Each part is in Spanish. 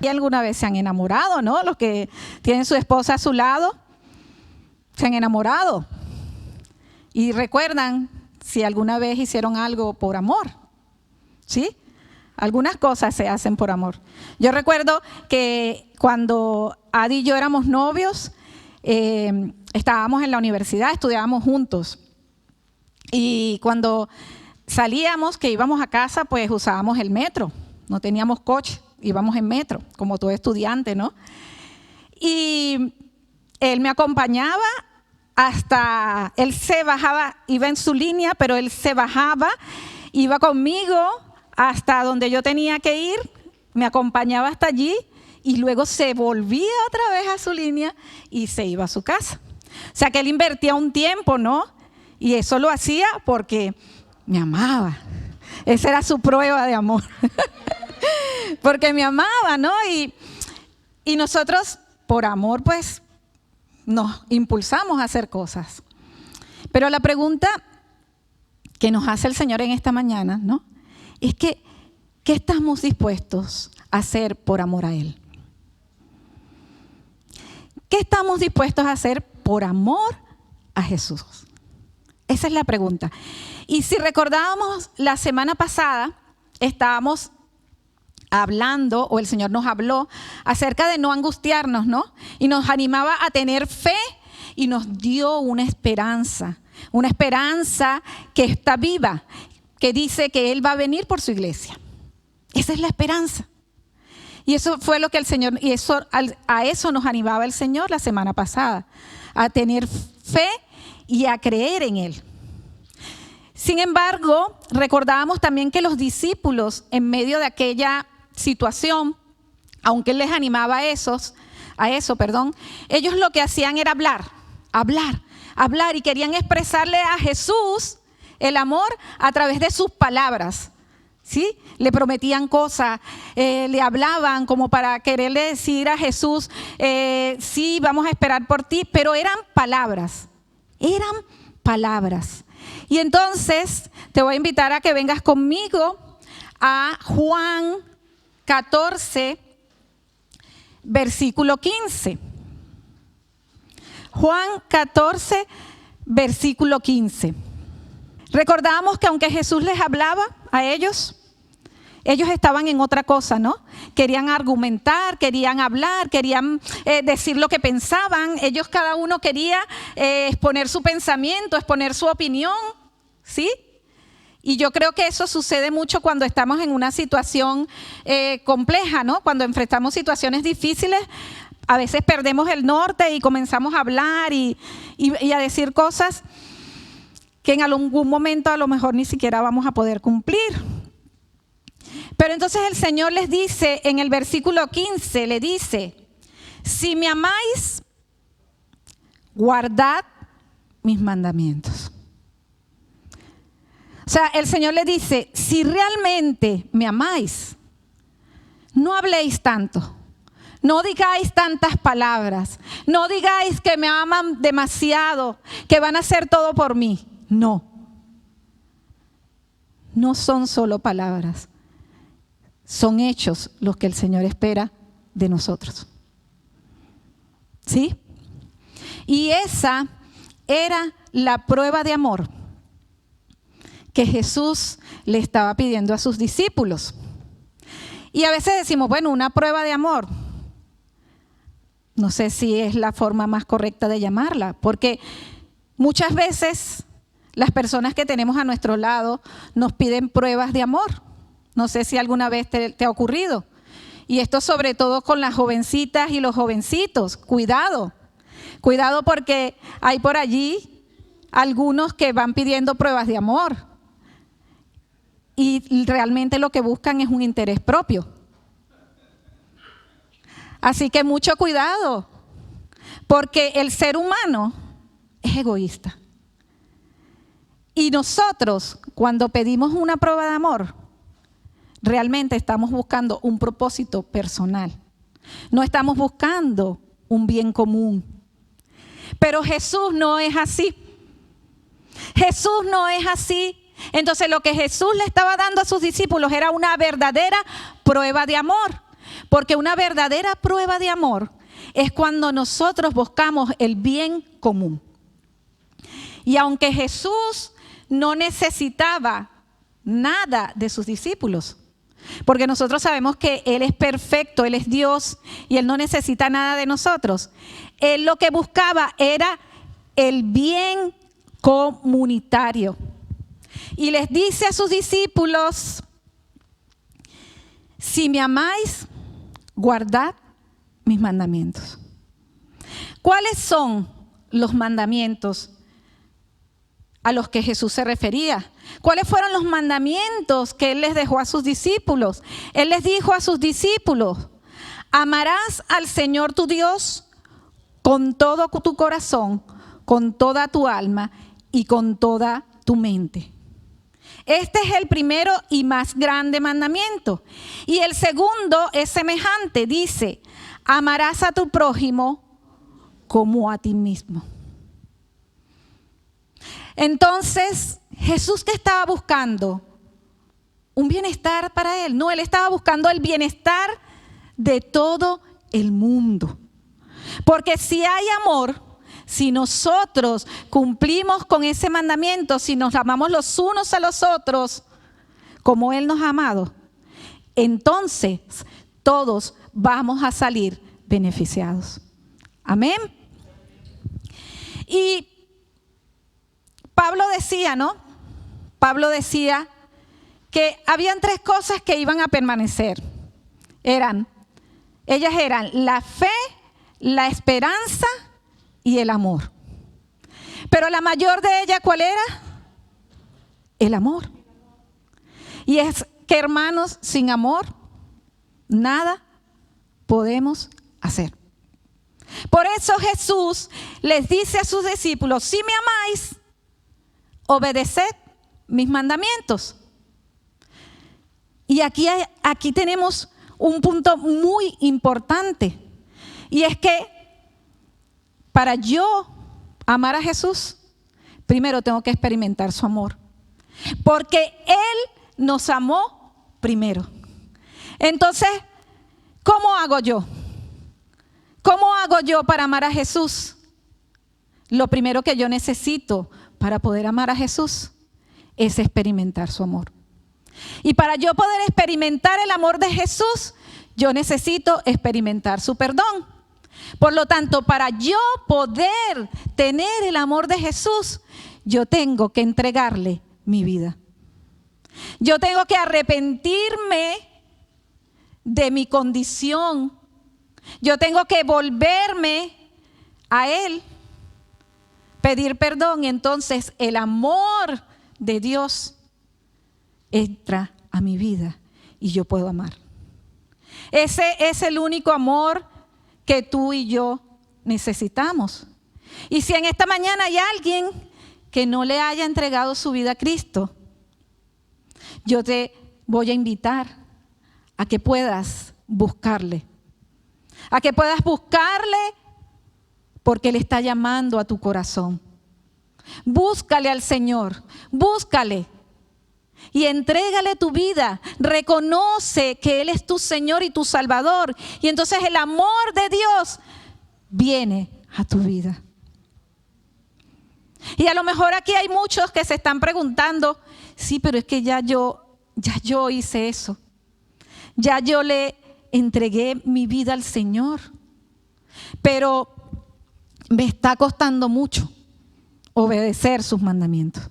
aquí alguna vez se han enamorado, ¿no? Los que tienen su esposa a su lado, se han enamorado. Y recuerdan si alguna vez hicieron algo por amor, ¿sí? Algunas cosas se hacen por amor. Yo recuerdo que cuando Adi y yo éramos novios, estábamos en la universidad, estudiábamos juntos. Y cuando salíamos, que íbamos a casa, pues usábamos el metro. No teníamos coche, íbamos en metro, como todo estudiante, ¿no? Y él me acompañaba hasta, él se bajaba, iba en su línea, pero él se bajaba, iba conmigo hasta donde yo tenía que ir, me acompañaba hasta allí y luego se volvía otra vez a su línea y se iba a su casa. O sea que él invertía un tiempo, ¿no? Y eso lo hacía porque me amaba. Esa era su prueba de amor. Porque me amaba, ¿no? Y nosotros, por amor, pues, nos impulsamos a hacer cosas. Pero la pregunta que nos hace el Señor en esta mañana, ¿no? Es que, ¿qué estamos dispuestos a hacer por amor a Él? ¿Qué estamos dispuestos a hacer por amor a Jesús? Esa es la pregunta. Y si recordábamos, la semana pasada estábamos hablando, o el Señor nos habló acerca de no angustiarnos, ¿no? Y nos animaba a tener fe y nos dio una esperanza que está viva, que dice que Él va a venir por su iglesia. Esa es la esperanza. Y eso fue lo que el Señor, y a eso nos animaba el Señor la semana pasada, a tener fe y a creer en Él. Sin embargo, recordábamos también que los discípulos, en medio de aquella situación, aunque Él les animaba a eso, ellos lo que hacían era hablar y querían expresarle a Jesús el amor a través de sus palabras. ¿Sí? Le prometían cosas, le hablaban como para quererle decir a Jesús, sí, vamos a esperar por ti, pero eran palabras. Y entonces te voy a invitar a que vengas conmigo a Juan 14, versículo 15. Juan 14, versículo 15. Recordamos que aunque Jesús les hablaba a ellos estaban en otra cosa, ¿no? Querían argumentar, querían hablar, querían decir lo que pensaban. Ellos cada uno quería exponer su pensamiento, exponer su opinión, ¿sí? Y yo creo que eso sucede mucho cuando estamos en una situación compleja, ¿no? Cuando enfrentamos situaciones difíciles, a veces perdemos el norte y comenzamos a hablar y a decir cosas que en algún momento a lo mejor ni siquiera vamos a poder cumplir. Pero entonces el Señor les dice en el versículo 15, le dice, si me amáis, guardad mis mandamientos. O sea, el Señor le dice, si realmente me amáis, no habléis tanto, no digáis tantas palabras, no digáis que me aman demasiado, que van a hacer todo por mí. No son solo palabras. Son hechos los que el Señor espera de nosotros. ¿Sí? Y esa era la prueba de amor que Jesús le estaba pidiendo a sus discípulos. Y a veces decimos, bueno, una prueba de amor. No sé si es la forma más correcta de llamarla, porque muchas veces las personas que tenemos a nuestro lado nos piden pruebas de amor. No sé si alguna vez te ha ocurrido. Y esto sobre todo con las jovencitas y los jovencitos. Cuidado porque hay por allí algunos que van pidiendo pruebas de amor. Y realmente lo que buscan es un interés propio. Así que mucho cuidado, porque el ser humano es egoísta. Y nosotros, cuando pedimos una prueba de amor, realmente estamos buscando un propósito personal. No estamos buscando un bien común. Pero Jesús no es así. Jesús no es así. Entonces lo que Jesús le estaba dando a sus discípulos era una verdadera prueba de amor. Porque una verdadera prueba de amor es cuando nosotros buscamos el bien común. Y aunque Jesús no necesitaba nada de sus discípulos, porque nosotros sabemos que Él es perfecto, Él es Dios y Él no necesita nada de nosotros. Él lo que buscaba era el bien comunitario. Y les dice a sus discípulos: si me amáis, guardad mis mandamientos. ¿Cuáles son los mandamientos a los que Jesús se refería? ¿Cuáles fueron los mandamientos que Él les dejó a sus discípulos? Él les dijo a sus discípulos: amarás al Señor tu Dios con todo tu corazón, con toda tu alma y con toda tu mente. Este es el primero y más grande mandamiento. Y el segundo es semejante, dice: amarás a tu prójimo como a ti mismo. Entonces, Jesús, ¿qué estaba buscando? ¿Un bienestar para Él? No, Él estaba buscando el bienestar de todo el mundo. Porque si hay amor, si nosotros cumplimos con ese mandamiento, si nos amamos los unos a los otros como Él nos ha amado, entonces todos vamos a salir beneficiados. Amén. Y Pablo decía, ¿no? Pablo decía que habían 3 cosas que iban a permanecer. Ellas eran la fe, la esperanza y el amor. Pero la mayor de ellas, ¿cuál era? El amor. Y es que, hermanos, sin amor, nada podemos hacer. Por eso Jesús les dice a sus discípulos: si me amáis, obedeced mis mandamientos. Y aquí tenemos un punto muy importante. Y es que para yo amar a Jesús, primero tengo que experimentar su amor. Porque Él nos amó primero. Entonces, ¿cómo hago yo? ¿Cómo hago yo para amar a Jesús? Lo primero que yo necesito para poder amar a Jesús es experimentar su amor. Y para yo poder experimentar el amor de Jesús, yo necesito experimentar su perdón. Por lo tanto, para yo poder tener el amor de Jesús, yo tengo que entregarle mi vida. Yo tengo que arrepentirme de mi condición. Yo tengo que volverme a Él, pedir perdón, y entonces el amor de Dios entra a mi vida y yo puedo amar. Ese es el único amor que tú y yo necesitamos. Y si en esta mañana hay alguien que no le haya entregado su vida a Cristo, yo te voy a invitar a que puedas buscarle. A que puedas buscarle porque Él está llamando a tu corazón. Búscale al Señor, búscale y entrégale tu vida. Reconoce que Él es tu Señor y tu Salvador. Y entonces el amor de Dios viene a tu vida. Y a lo mejor aquí hay muchos que se están preguntando: sí, pero es que ya yo hice eso. Ya yo le entregué mi vida al Señor. Pero me está costando mucho obedecer sus mandamientos.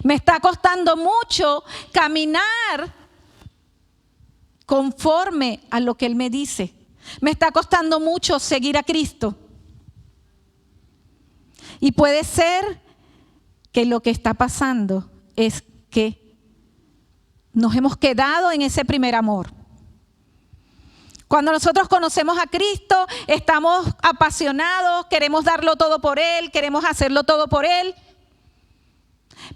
Me está costando mucho caminar conforme a lo que Él me dice. Me está costando mucho seguir a Cristo. Y puede ser que lo que está pasando es que nos hemos quedado en ese primer amor. Cuando nosotros conocemos a Cristo, estamos apasionados, queremos darlo todo por Él, queremos hacerlo todo por Él.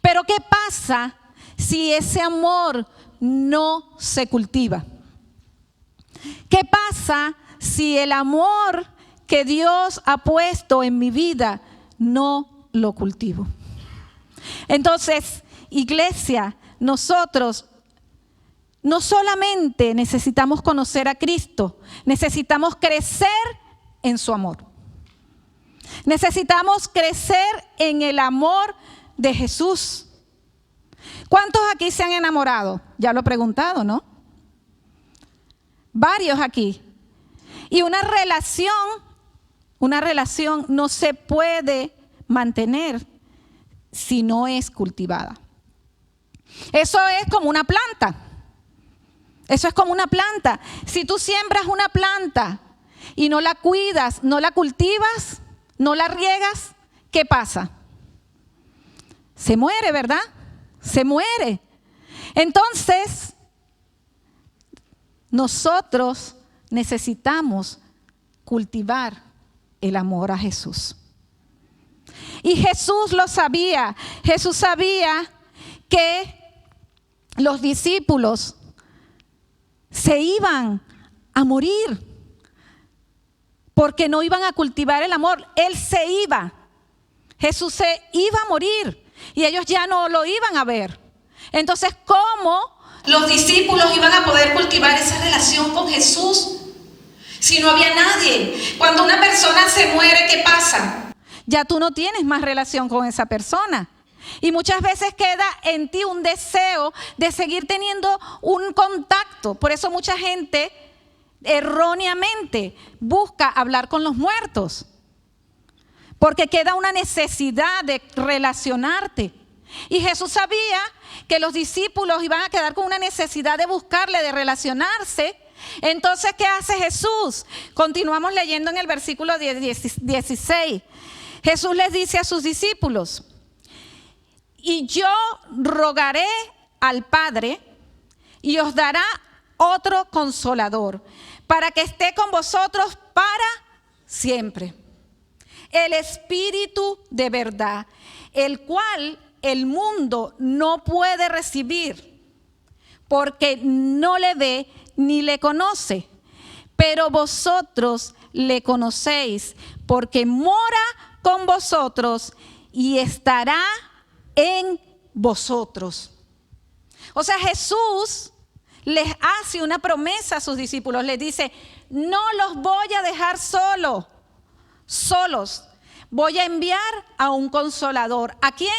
Pero ¿qué pasa si ese amor no se cultiva? ¿Qué pasa si el amor que Dios ha puesto en mi vida no lo cultivo? Entonces, iglesia, nosotros no solamente necesitamos conocer a Cristo, necesitamos crecer en su amor. Necesitamos crecer en el amor de Jesús. ¿Cuántos aquí se han enamorado? Ya lo he preguntado, ¿no? Varios aquí. Y una relación no se puede mantener si no es cultivada. Eso es como una planta. Eso es como una planta. Si tú siembras una planta y no la cuidas, no la cultivas, no la riegas, ¿qué pasa? Se muere, ¿verdad? Se muere. Entonces, nosotros necesitamos cultivar el amor a Jesús. Y Jesús lo sabía. Jesús sabía que los discípulos se iban a morir porque no iban a cultivar el amor. Él se iba. Jesús se iba a morir y ellos ya no lo iban a ver. Entonces, ¿cómo los discípulos iban a poder cultivar esa relación con Jesús si no había nadie? Cuando una persona se muere, ¿qué pasa? Ya tú no tienes más relación con esa persona. Y muchas veces queda en ti un deseo de seguir teniendo un contacto. Por eso mucha gente erróneamente busca hablar con los muertos. Porque queda una necesidad de relacionarte. Y Jesús sabía que los discípulos iban a quedar con una necesidad de buscarle, de relacionarse. Entonces, ¿qué hace Jesús? Continuamos leyendo en el versículo 16. Jesús les dice a sus discípulos: y yo rogaré al Padre y os dará otro consolador para que esté con vosotros para siempre. El Espíritu de verdad, el cual el mundo no puede recibir porque no le ve ni le conoce. Pero vosotros le conocéis porque mora con vosotros y estará en vosotros. O sea, Jesús les hace una promesa a sus discípulos. Les dice: no los voy a dejar solos. Voy a enviar a un consolador. ¿A quién?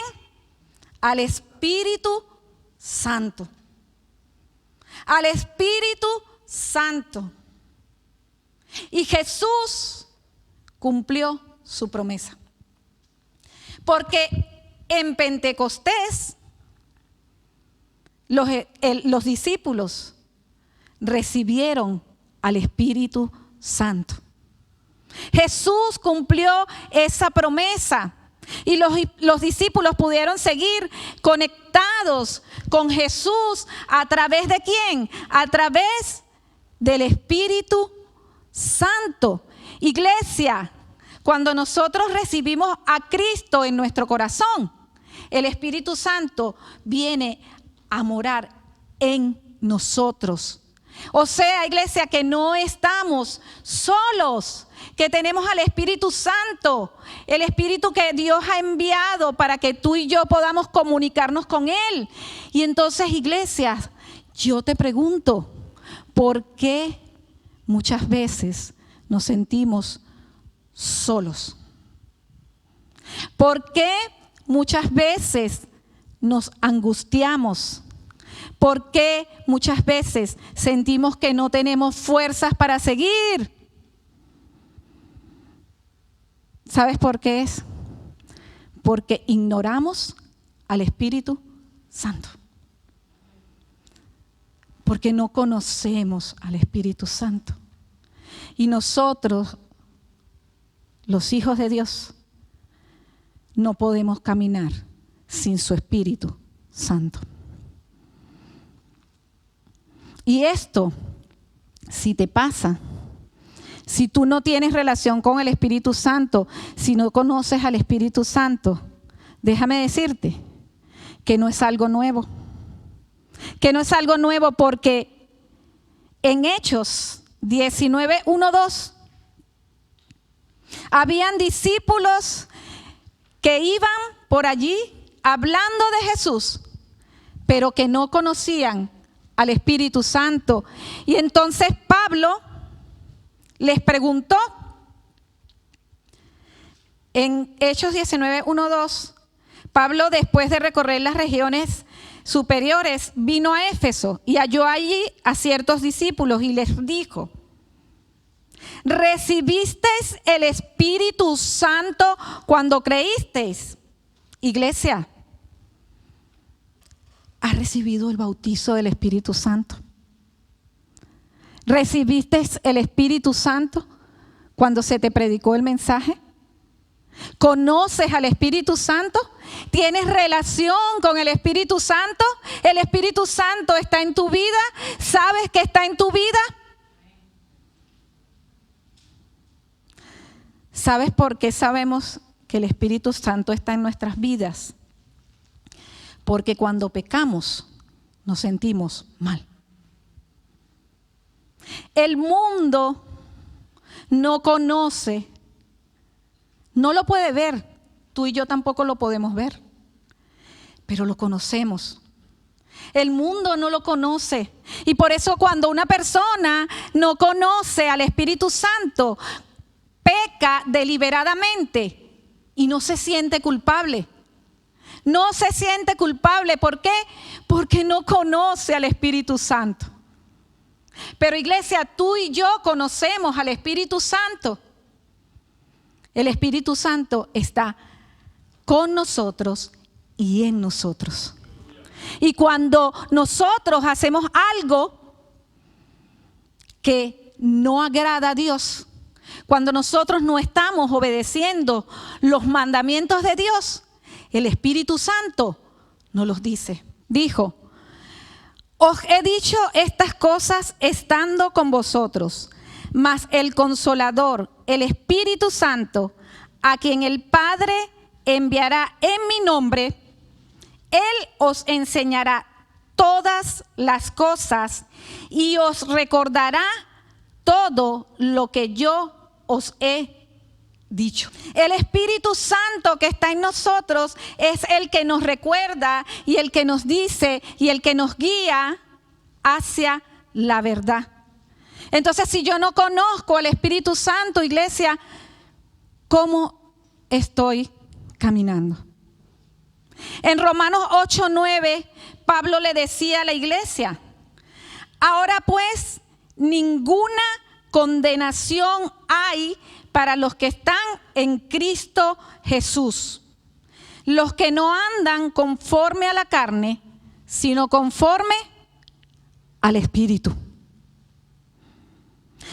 Al Espíritu Santo. Al Espíritu Santo. Y Jesús cumplió su promesa. Porque en Pentecostés los discípulos recibieron al Espíritu Santo. Jesús cumplió esa promesa y los discípulos pudieron seguir conectados con Jesús. ¿A través de quién? A través del Espíritu Santo. Iglesia, cuando nosotros recibimos a Cristo en nuestro corazón, el Espíritu Santo viene a morar en nosotros. O sea, iglesia, que no estamos solos, que tenemos al Espíritu Santo, el Espíritu que Dios ha enviado para que tú y yo podamos comunicarnos con Él. Y entonces, iglesia, yo te pregunto, ¿por qué muchas veces nos sentimos solos? ¿Por qué muchas veces nos angustiamos? ¿Por qué muchas veces sentimos que no tenemos fuerzas para seguir? ¿Sabes por qué es? Porque ignoramos al Espíritu Santo. Porque no conocemos al Espíritu Santo. Y nosotros, los hijos de Dios, no podemos caminar sin su Espíritu Santo. Y esto, si te pasa, si tú no tienes relación con el Espíritu Santo, si no conoces al Espíritu Santo, déjame decirte que no es algo nuevo. Que no es algo nuevo porque en Hechos 19, 1, 2, habían discípulos que iban por allí hablando de Jesús, pero que no conocían al Espíritu Santo. Y entonces Pablo les preguntó en Hechos 19, 1, 2, Pablo, después de recorrer las regiones superiores, vino a Éfeso y halló allí a ciertos discípulos y les dijo: ¿recibisteis el Espíritu Santo cuando creísteis? Iglesia, ¿has recibido el bautizo del Espíritu Santo? ¿Recibisteis el Espíritu Santo cuando se te predicó el mensaje? ¿Conoces al Espíritu Santo? ¿Tienes relación con el Espíritu Santo? ¿El Espíritu Santo está en tu vida? ¿Sabes que está en tu vida? ¿Sabes por qué sabemos que el Espíritu Santo está en nuestras vidas? Porque cuando pecamos nos sentimos mal. El mundo no conoce, no lo puede ver, tú y yo tampoco lo podemos ver, pero lo conocemos. El mundo no lo conoce y por eso cuando una persona no conoce al Espíritu Santo, peca deliberadamente y no se siente culpable. No se siente culpable, ¿por qué? Porque no conoce al Espíritu Santo. Pero iglesia, tú y yo conocemos al Espíritu Santo. El Espíritu Santo está con nosotros y en nosotros. Y cuando nosotros hacemos algo que no agrada a Dios, cuando nosotros no estamos obedeciendo los mandamientos de Dios, el Espíritu Santo nos los dice. Dijo: os he dicho estas cosas estando con vosotros, mas el Consolador, el Espíritu Santo, a quien el Padre enviará en mi nombre, Él os enseñará todas las cosas y os recordará todo lo que yo os he dicho. El Espíritu Santo que está en nosotros es el que nos recuerda y el que nos dice y el que nos guía hacia la verdad. Entonces, si yo no conozco al Espíritu Santo, iglesia, ¿cómo estoy caminando? En Romanos 8:9, Pablo le decía a la iglesia: ahora pues, ninguna condenación hay para los que están en Cristo Jesús, los que no andan conforme a la carne, sino conforme al Espíritu.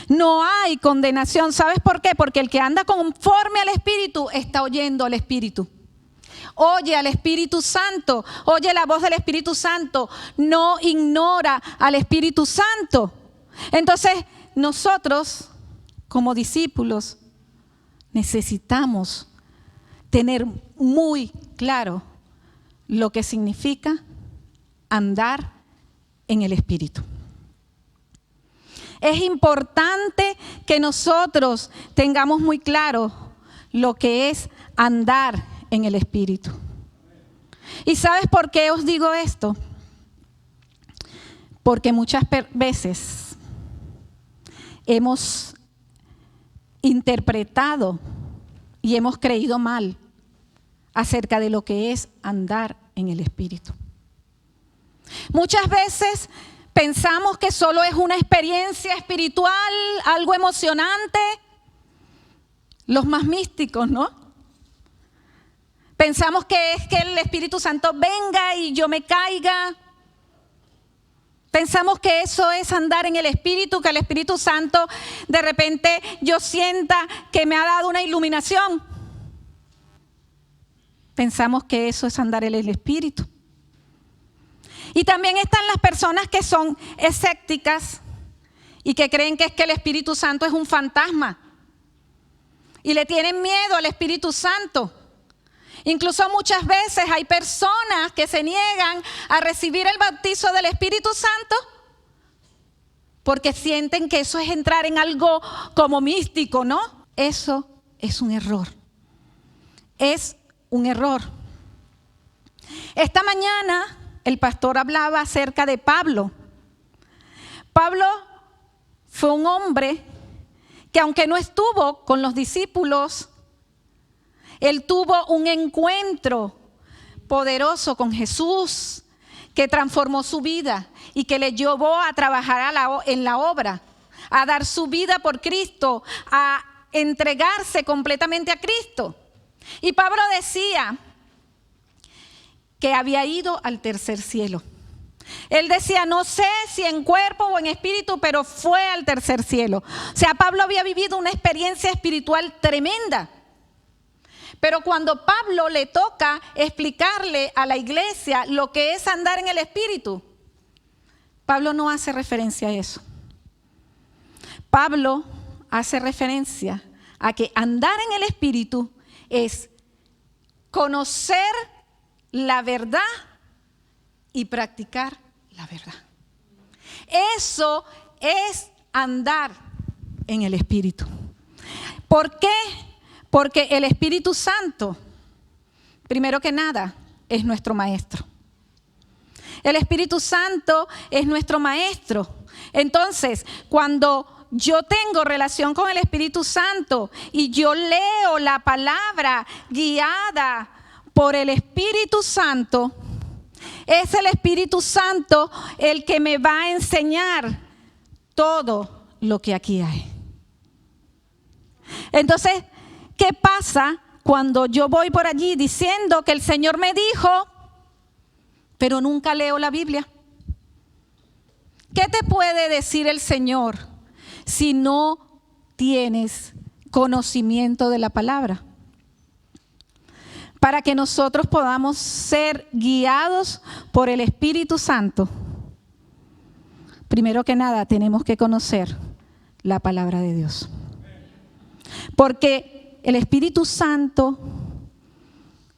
No hay condenación. ¿Sabes por qué? Porque el que anda conforme al Espíritu está oyendo al Espíritu. Oye al Espíritu Santo, oye la voz del Espíritu Santo, no ignora al Espíritu Santo. Entonces, nosotros, como discípulos, necesitamos tener muy claro lo que significa andar en el Espíritu. Es importante que nosotros tengamos muy claro lo que es andar en el Espíritu. ¿Y sabes por qué os digo esto? Porque muchas veces hemos interpretado y hemos creído mal acerca de lo que es andar en el Espíritu. Muchas veces pensamos que solo es una experiencia espiritual, algo emocionante. Los más místicos, ¿no? Pensamos que es que el Espíritu Santo venga y yo me caiga. Pensamos que eso es andar en el Espíritu, que el Espíritu Santo de repente yo sienta que me ha dado una iluminación. Pensamos que eso es andar en el Espíritu. Y también están las personas que son escépticas y que creen que es que el Espíritu Santo es un fantasma. Y le tienen miedo al Espíritu Santo. Incluso muchas veces hay personas que se niegan a recibir el bautizo del Espíritu Santo porque sienten que eso es entrar en algo como místico, ¿no? Eso es un error. Es un error. Esta mañana el pastor hablaba acerca de Pablo Pablo fue un hombre que aunque no estuvo con los discípulos, él tuvo un encuentro poderoso con Jesús que transformó su vida y que le llevó a trabajar en la obra, a dar su vida por Cristo, a entregarse completamente a Cristo. Y Pablo decía que había ido al tercer cielo. Él decía, no sé si en cuerpo o en espíritu, pero fue al tercer cielo. O sea, Pablo había vivido una experiencia espiritual tremenda. Pero cuando Pablo le toca explicarle a la iglesia lo que es andar en el espíritu, Pablo no hace referencia a eso. Pablo hace referencia a que andar en el espíritu es conocer la verdad y practicar la verdad. Eso es andar en el Espíritu. ¿Por qué? Porque el Espíritu Santo, primero que nada, es nuestro maestro. El Espíritu Santo es nuestro maestro. Entonces, cuando yo tengo relación con el Espíritu Santo y yo leo la palabra guiada por el Espíritu Santo, es el Espíritu Santo el que me va a enseñar todo lo que aquí hay. Entonces, ¿qué pasa cuando yo voy por allí diciendo que el Señor me dijo, pero nunca leo la Biblia? ¿Qué te puede decir el Señor si no tienes conocimiento de la palabra? Para que nosotros podamos ser guiados por el Espíritu Santo, primero que nada tenemos que conocer la palabra de Dios. Porque el Espíritu Santo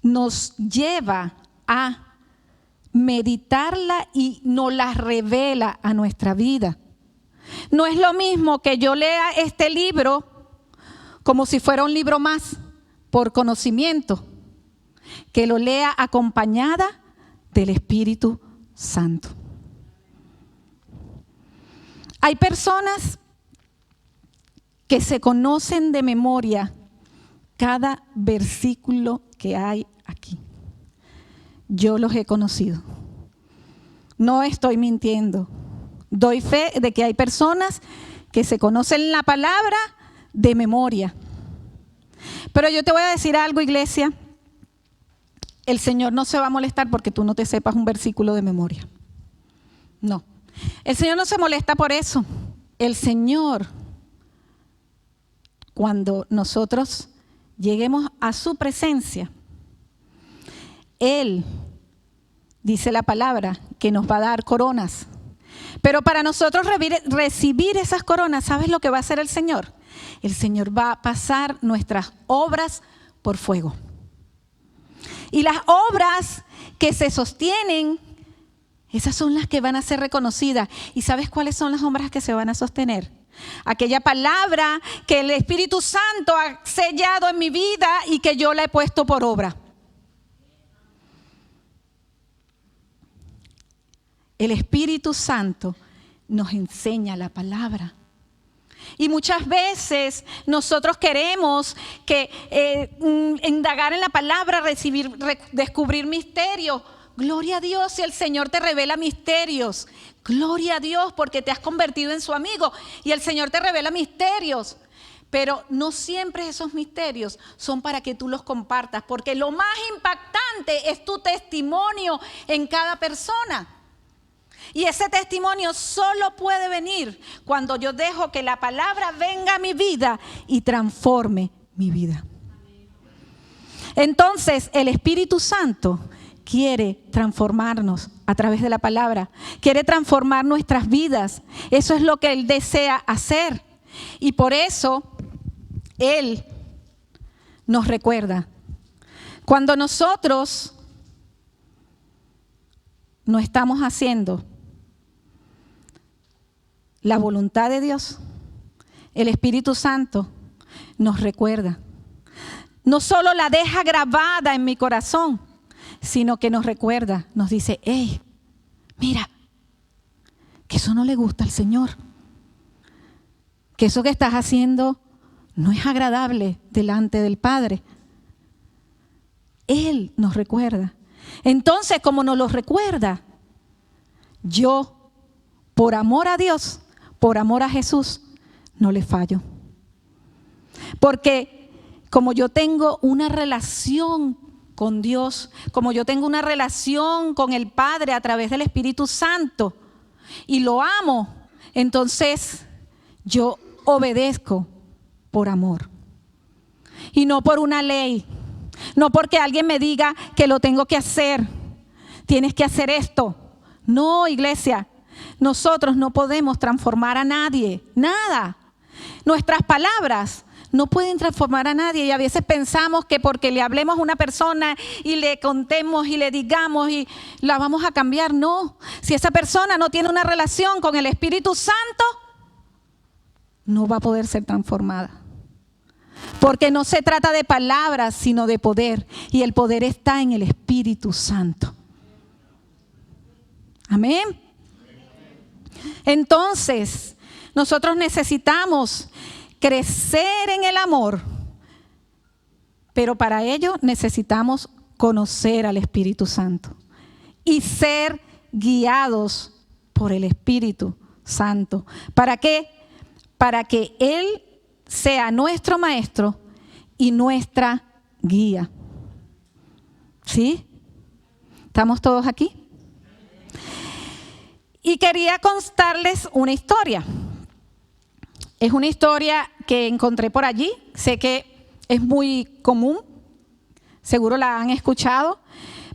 nos lleva a meditarla y nos la revela a nuestra vida. No es lo mismo que yo lea este libro como si fuera un libro más por conocimiento, que lo lea acompañada del Espíritu Santo. Hay personas que se conocen de memoria cada versículo que hay aquí. Yo los he conocido. No estoy mintiendo. Doy fe de que hay personas que se conocen la palabra de memoria. Pero yo te voy a decir algo, iglesia. El Señor no se va a molestar porque tú no te sepas un versículo de memoria. No. El Señor no se molesta por eso. El Señor, cuando nosotros lleguemos a su presencia, Él, dice la palabra, que nos va a dar coronas. Pero para nosotros recibir esas coronas, ¿sabes lo que va a hacer el Señor? El Señor va a pasar nuestras obras por fuego. Y las obras que se sostienen, esas son las que van a ser reconocidas. ¿Y sabes cuáles son las obras que se van a sostener? Aquella palabra que el Espíritu Santo ha sellado en mi vida y que yo la he puesto por obra. El Espíritu Santo nos enseña la palabra. Y muchas veces nosotros queremos indagar en la palabra, descubrir misterios. Gloria a Dios si el Señor te revela misterios. Gloria a Dios porque te has convertido en su amigo y el Señor te revela misterios. Pero no siempre esos misterios son para que tú los compartas, porque lo más impactante es tu testimonio en cada persona. Y ese testimonio solo puede venir cuando yo dejo que la palabra venga a mi vida y transforme mi vida. Entonces, el Espíritu Santo quiere transformarnos a través de la palabra, quiere transformar nuestras vidas. Eso es lo que Él desea hacer. Y por eso, Él nos recuerda. Cuando nosotros no estamos haciendo la voluntad de Dios, el Espíritu Santo nos recuerda. No solo la deja grabada en mi corazón, sino que nos recuerda, nos dice, hey, mira, que eso no le gusta al Señor, que eso que estás haciendo no es agradable delante del Padre. Él nos recuerda. Entonces, como nos lo recuerda, yo, por amor a Dios, por amor a Jesús, no le fallo. Porque como yo tengo una relación con Dios, como yo tengo una relación con el Padre a través del Espíritu Santo y lo amo, entonces yo obedezco por amor y no por una ley, no porque alguien me diga que lo tengo que hacer, tienes que hacer esto. No, iglesia, nosotros no podemos transformar a nadie, nada. Nuestras palabras no pueden transformar a nadie y a veces pensamos que porque le hablemos a una persona y le contemos y le digamos y la vamos a cambiar. No, si esa persona no tiene una relación con el Espíritu Santo, no va a poder ser transformada. Porque no se trata de palabras, sino de poder. Y el poder está en el Espíritu Santo. Amén. Entonces, nosotros necesitamos crecer en el amor, pero para ello necesitamos conocer al Espíritu Santo y ser guiados por el Espíritu Santo. ¿Para qué? Para que Él sea nuestro maestro y nuestra guía. ¿Sí? ¿Estamos todos aquí? Y quería contarles una historia. Es una historia que encontré por allí. Sé que es muy común. Seguro la han escuchado.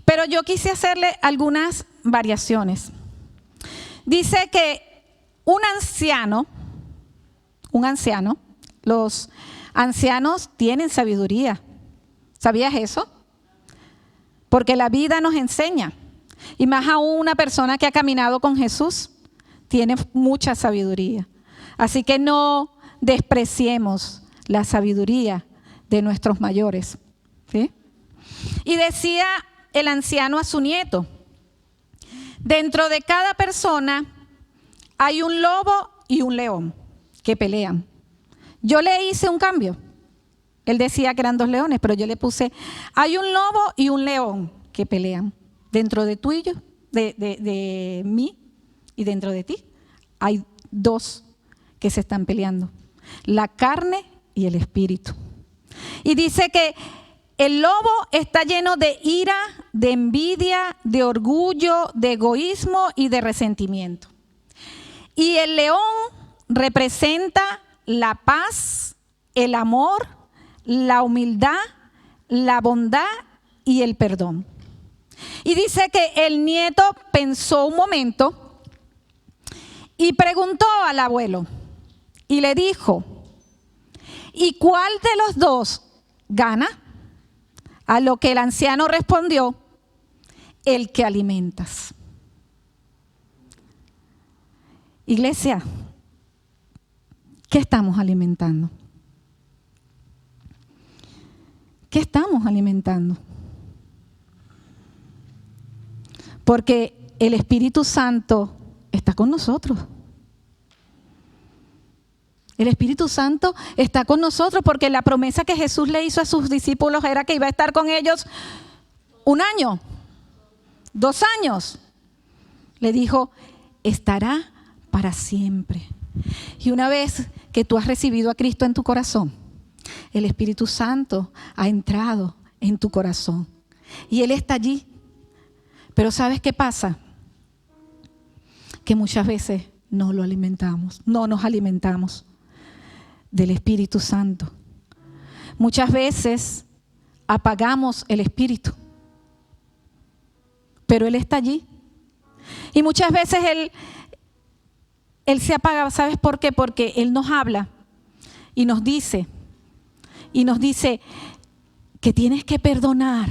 Pero yo quise hacerle algunas variaciones. Dice que un anciano, los ancianos tienen sabiduría. ¿Sabías eso? Porque la vida nos enseña. Y más aún una persona que ha caminado con Jesús tiene mucha sabiduría. Así que no despreciemos la sabiduría de nuestros mayores. ¿Sí? Y decía el anciano a su nieto: dentro de cada persona hay un lobo y un león que pelean. Yo le hice un cambio. Él decía que eran 2 leones, pero yo le puse: hay un lobo y un león que pelean. Dentro de tú y yo, de mí y dentro de ti, hay 2 que se están peleando: la carne y el espíritu. Y dice que el lobo está lleno de ira, de envidia, de orgullo, de egoísmo y de resentimiento. Y el león representa la paz, el amor, la humildad, la bondad y el perdón. Y dice que el nieto pensó un momento y preguntó al abuelo y le dijo: ¿y cuál de los 2 gana? A lo que el anciano respondió: el que alimentas. Iglesia, ¿qué estamos alimentando? ¿Qué estamos alimentando? Porque el Espíritu Santo está con nosotros. El Espíritu Santo está con nosotros porque la promesa que Jesús le hizo a sus discípulos era que iba a estar con ellos 1 año, 2 años. Le dijo: estará para siempre. Y una vez que tú has recibido a Cristo en tu corazón, el Espíritu Santo ha entrado en tu corazón y Él está allí. Pero ¿sabes qué pasa? Que muchas veces no lo alimentamos, no nos alimentamos del Espíritu Santo. Muchas veces apagamos el Espíritu, pero Él está allí. Y muchas veces Él se apaga. ¿Sabes por qué? Porque Él nos habla y nos dice que tienes que perdonar,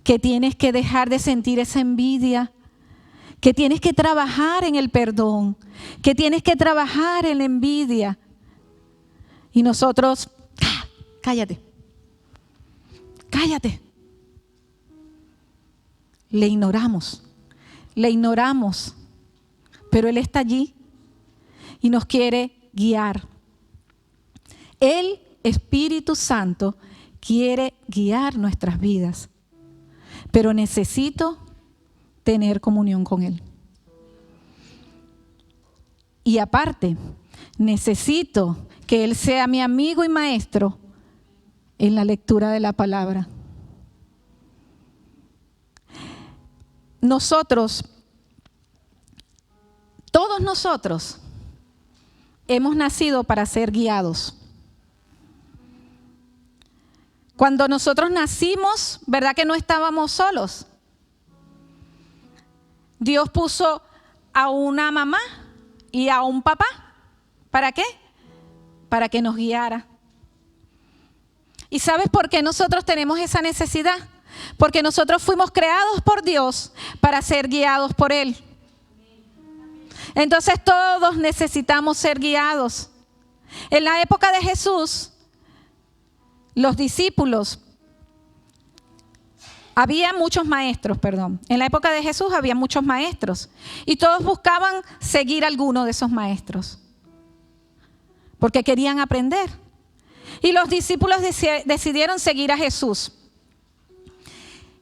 que tienes que dejar de sentir esa envidia, que tienes que trabajar en el perdón, que tienes que trabajar en la envidia. Y nosotros, cállate. Le ignoramos pero Él está allí y nos quiere guiar. El Espíritu Santo quiere guiar nuestras vidas, pero necesito tener comunión con Él. Y aparte, necesito que Él sea mi amigo y maestro en la lectura de la palabra. Nosotros, todos nosotros, hemos nacido para ser guiados. Cuando nosotros nacimos, ¿verdad que no estábamos solos? Dios puso a una mamá y a un papá. ¿Para qué? Para que nos guiara. ¿Y sabes por qué nosotros tenemos esa necesidad? Porque nosotros fuimos creados por Dios para ser guiados por Él. Entonces todos necesitamos ser guiados. En la época de Jesús, los discípulos, había muchos maestros, En la época de Jesús había muchos maestros y todos buscaban seguir a alguno de esos maestros porque querían aprender. Y los discípulos decidieron seguir a Jesús.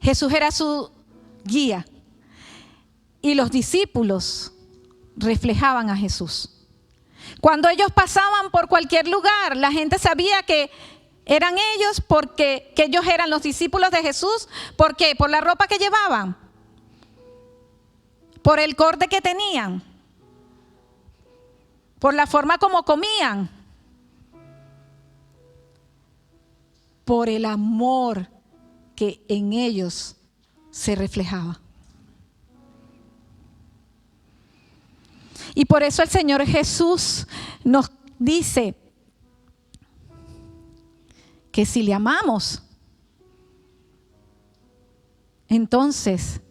Jesús era su guía y los discípulos reflejaban a Jesús. Cuando ellos pasaban por cualquier lugar, la gente sabía que eran ellos porque que ellos eran los discípulos de Jesús. ¿Por qué? Por la ropa que llevaban, por el corte que tenían, por la forma como comían, por el amor que en ellos se reflejaba. Y por eso el Señor Jesús nos dice que si le amamos, entonces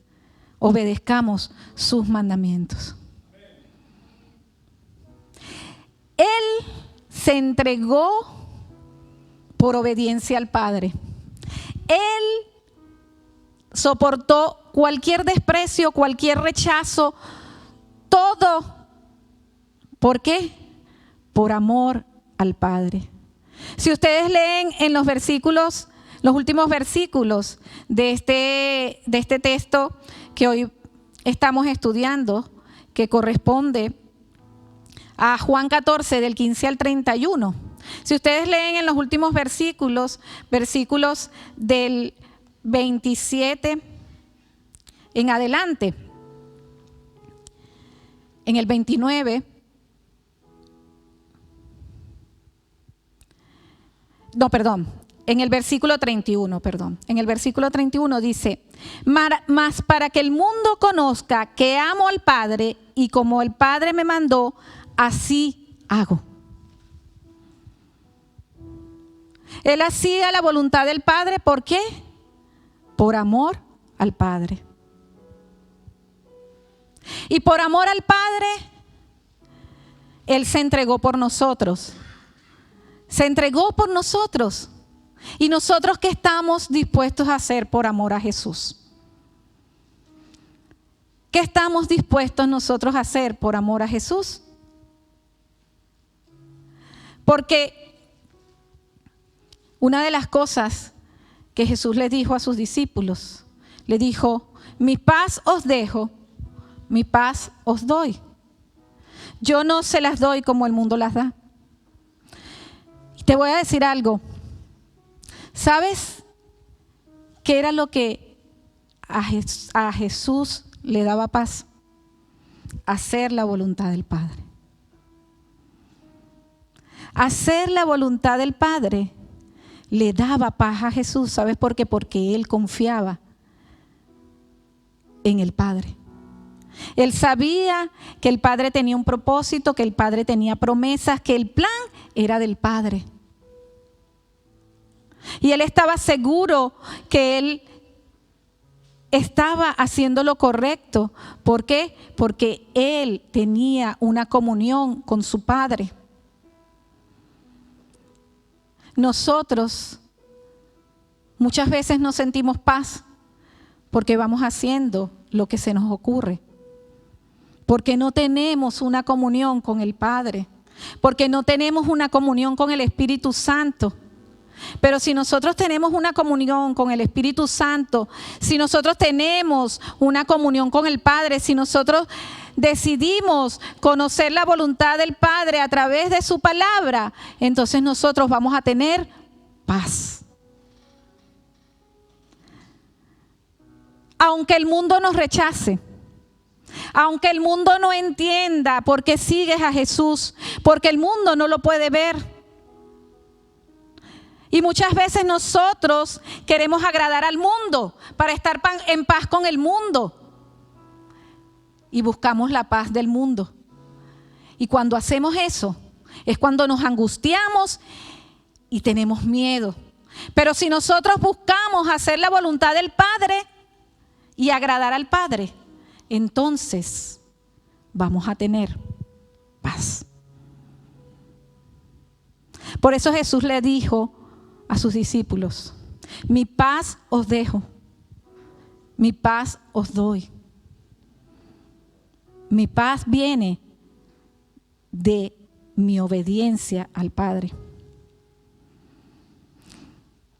obedezcamos sus mandamientos. Él se entregó por obediencia al Padre. Él soportó cualquier desprecio, cualquier rechazo, todo. ¿Por qué? Por amor al Padre. Si ustedes leen en los versículos, los últimos versículos de este texto que hoy estamos estudiando, que corresponde a Juan 14, del 15 al 31. Si ustedes leen en los últimos versículos del 27 en adelante, en el 29, en el versículo 31, en el versículo 31 dice: mas para que el mundo conozca que amo al Padre y como el Padre me mandó, así hago. Él hacía la voluntad del Padre, ¿por qué? Por amor al Padre. Y por amor al Padre, Él se entregó por nosotros. Se entregó por nosotros. ¿Y nosotros qué estamos dispuestos a hacer por amor a Jesús? ¿Qué estamos dispuestos nosotros a hacer por amor a Jesús? Porque una de las cosas que Jesús les dijo a sus discípulos, le dijo: mi paz os dejo, mi paz os doy. Yo no se las doy como el mundo las da. Y te voy a decir algo. ¿Sabes qué era lo que a Jesús le daba paz? Hacer la voluntad del Padre. Hacer la voluntad del Padre le daba paz a Jesús. ¿Sabes por qué? Porque Él confiaba en el Padre. Él sabía que el Padre tenía un propósito, que el Padre tenía promesas, que el plan era del Padre. Y Él estaba seguro que Él estaba haciendo lo correcto. ¿Por qué? Porque Él tenía una comunión con su Padre. Nosotros muchas veces no sentimos paz porque vamos haciendo lo que se nos ocurre. porque no tenemos una comunión con el Padre, porque no tenemos una comunión con el Espíritu Santo. Pero si nosotros tenemos una comunión con el Espíritu Santo, si nosotros tenemos una comunión con el Padre, si nosotros decidimos conocer la voluntad del Padre a través de su palabra, entonces nosotros vamos a tener paz. Aunque el mundo nos rechace, aunque el mundo no entienda por qué sigues a Jesús, porque el mundo no lo puede ver. Y muchas veces nosotros queremos agradar al mundo para estar en paz con el mundo. Y buscamos la paz del mundo. Y cuando hacemos eso, es cuando nos angustiamos y tenemos miedo. Pero si nosotros buscamos hacer la voluntad del Padre y agradar al Padre, entonces vamos a tener paz. Por eso Jesús le dijo a sus discípulos: mi paz os dejo, mi paz os doy. Mi paz viene de mi obediencia al Padre.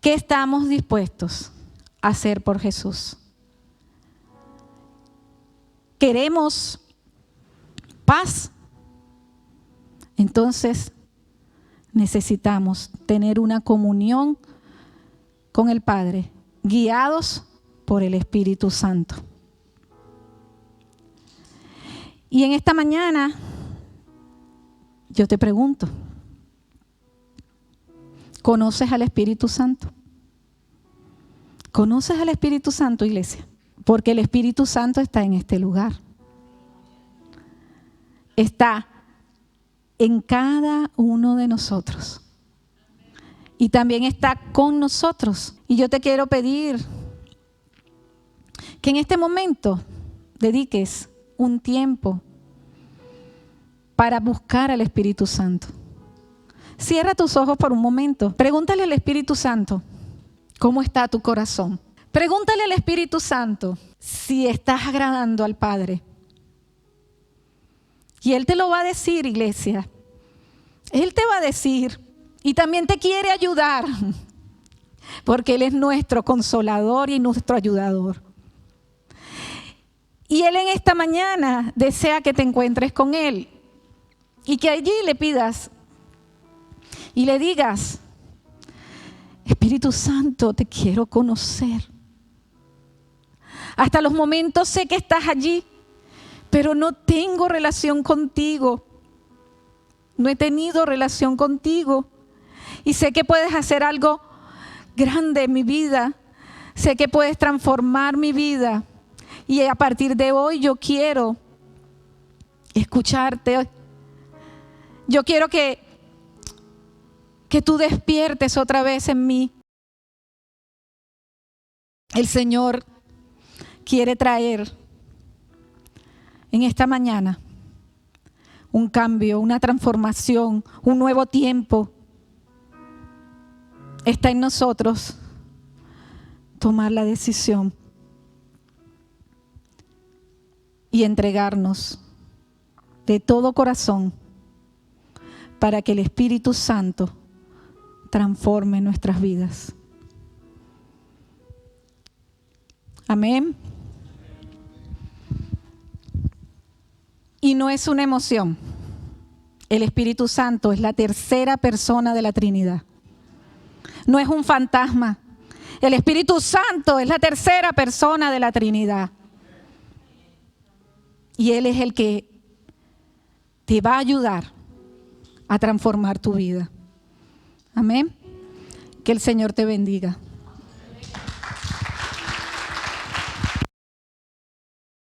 ¿Qué estamos dispuestos a hacer por Jesús? ¿Queremos paz? Entonces necesitamos tener una comunión con el Padre, guiados por el Espíritu Santo. Y en esta mañana yo te pregunto, ¿conoces al Espíritu Santo? ¿Conoces al Espíritu Santo, iglesia? Porque el Espíritu Santo está en este lugar. Está en cada uno de nosotros. Y también está con nosotros. Y yo te quiero pedir que en este momento dediques un tiempo para buscar al Espíritu Santo. Cierra tus ojos por un momento. Pregúntale al Espíritu Santo, ¿cómo está tu corazón? Pregúntale al Espíritu Santo si estás agradando al Padre. Y Él te lo va a decir, iglesia. Él te va a decir, y también te quiere ayudar, porque Él es nuestro consolador y nuestro ayudador. Y Él en esta mañana desea que te encuentres con Él y que allí le pidas y le digas: Espíritu Santo, te quiero conocer. Hasta los momentos sé que estás allí, pero no tengo relación contigo. No he tenido relación contigo. Y sé que puedes hacer algo grande en mi vida. Sé que puedes transformar mi vida. Y a partir de hoy yo quiero escucharte. Yo quiero que tú despiertes otra vez en mí. El Señor quiere traer en esta mañana un cambio, una transformación, un nuevo tiempo. Está en nosotros tomar la decisión y entregarnos de todo corazón para que el Espíritu Santo transforme nuestras vidas. Amén. Y no es una emoción. El Espíritu Santo es la tercera persona de la Trinidad. No es un fantasma. El Espíritu Santo es la tercera persona de la Trinidad. Y Él es el que te va a ayudar a transformar tu vida. Amén. Que el Señor te bendiga.